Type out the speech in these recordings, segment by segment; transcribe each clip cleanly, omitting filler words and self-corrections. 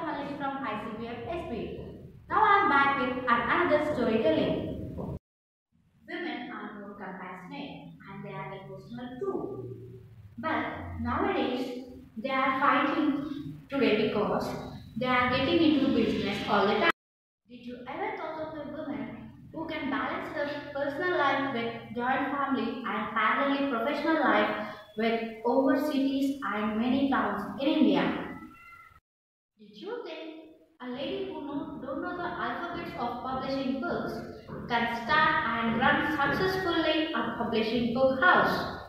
Mallesh from ICBF SB. Now I am back with another storytelling. Women are more compassionate and they are emotional too. But nowadays they are fighting today because they are getting into business all the time. Did you ever thought of a woman who can balance her personal life with joint family and parallelly professional life with over cities and many towns in India? Did you think a lady who don't know the alphabets of publishing books can start and run successfully a publishing book house?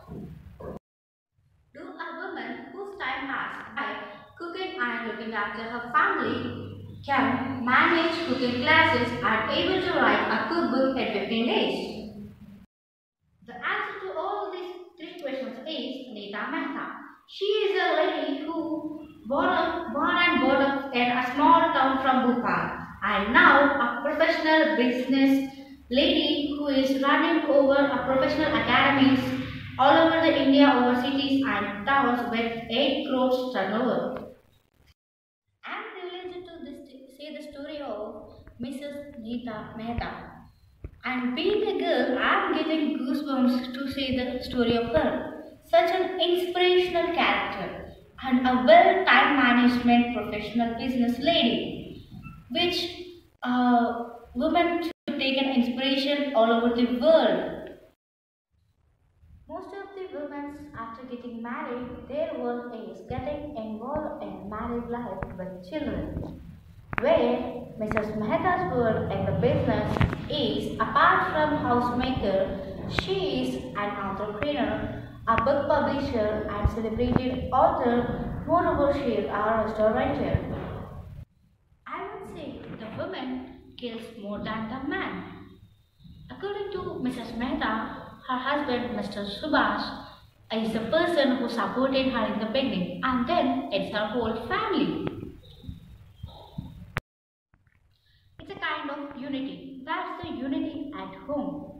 Do a woman whose time passed by cooking and looking after her family can manage cooking classes and able to write a cookbook in 15 days? The answer to all these three questions is Nita Mehta. She is a lady who born and brought up in a small town from Bhopal and now a professional business lady who is running over a professional academies all over the India, over cities and towns with 8 crores turnover. I am privileged to say the story of Mrs. Nita Mehta. And being a girl, I am getting goosebumps to say the story of her. Such an inspirational character and a well time management professional business lady, which women should take an inspiration all over the world. Most of the women after getting married, their work is getting involved in married life with children. Where Mrs. Mehta's work in the business is, apart from housemaker, she is an entrepreneur, a book publisher and celebrated author, moreover she is a restaurateur. I would say the woman kills more than the man. According to Mrs. Mehta, her husband Mr. Subhash is the person who supported her in the beginning and then it's her whole family. It's a kind of unity. That's the unity at home.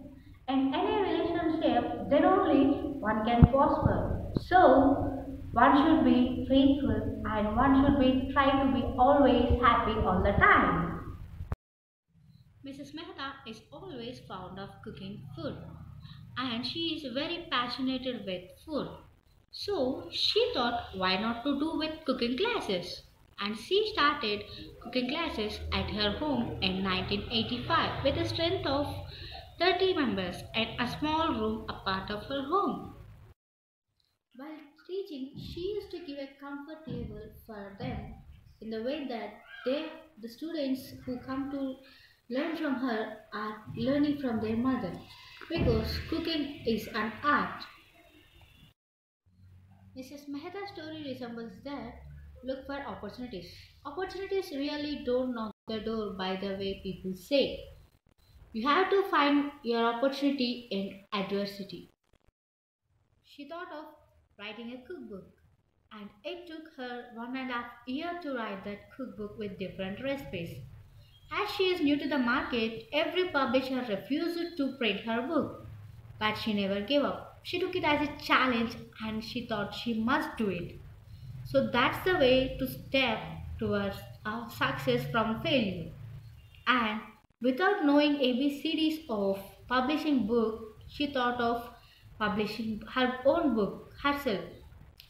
In any relationship, then only one can prosper. So, one should be faithful and one should be try to be always happy all the time. Mrs. Mehta is always fond of cooking food and she is very passionate with food. So she thought why not to do with cooking classes and she started cooking classes at her home in 1985 with a strength of 30 members and a small room a part of her home. While teaching, she used to give a comfort level for them in the way that the students who come to learn from her are learning from their mother because cooking is an art. Mrs. Mehta's story resembles that look for opportunities. Opportunities really don't knock the door by the way people say. You have to find your opportunity in adversity. She thought of writing a cookbook and it took her 1.5 years to write that cookbook with different recipes. As she is new to the market, every publisher refused to print her book. But she never gave up. She took it as a challenge and she thought she must do it. So that's the way to step towards success from failure. And without knowing ABCDs of publishing book, she thought of publishing her own book herself.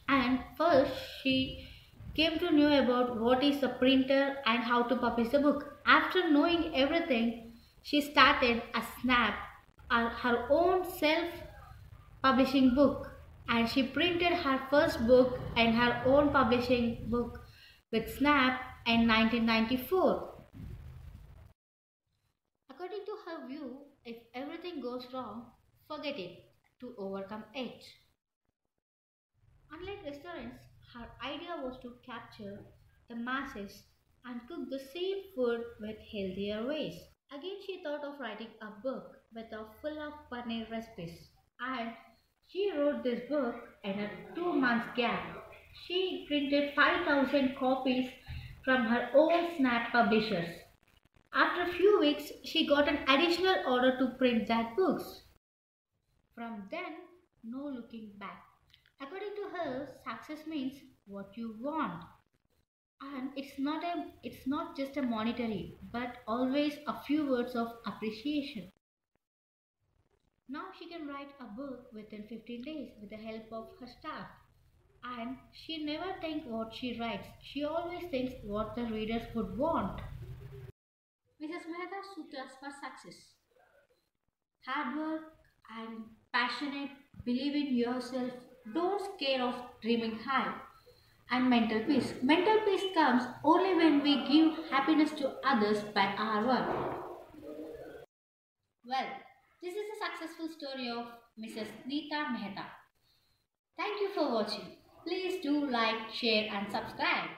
And first she came to know about what is a printer and how to publish the book. After knowing everything, she started a Snap, her own self-publishing book, and she printed her first book and her own publishing book with Snap in 1994. According to her view, if everything goes wrong, forget it to overcome it. Unlike restaurants, her idea was to capture the masses and cook the same food with healthier ways. Again, she thought of writing a book with a full of paneer recipes, and she wrote this book in a 2 months gap. She printed 5,000 copies from her own Snap publishers. After a few weeks, she got an additional order to print that books. From then, no looking back. According to her, success means what you want. And it's not just a monetary, but always a few words of appreciation. Now she can write a book within 15 days with the help of her staff. And she never thinks what she writes. She always thinks what the readers would want. Mrs. Mehta suits us for success. Hard work and passionate, believe in yourself, don't scare of dreaming high. And mental peace. Mental peace comes only when we give happiness to others by our work. Well, this is a successful story of Mrs. Nita Mehta. Thank you for watching. Please do like, share and subscribe.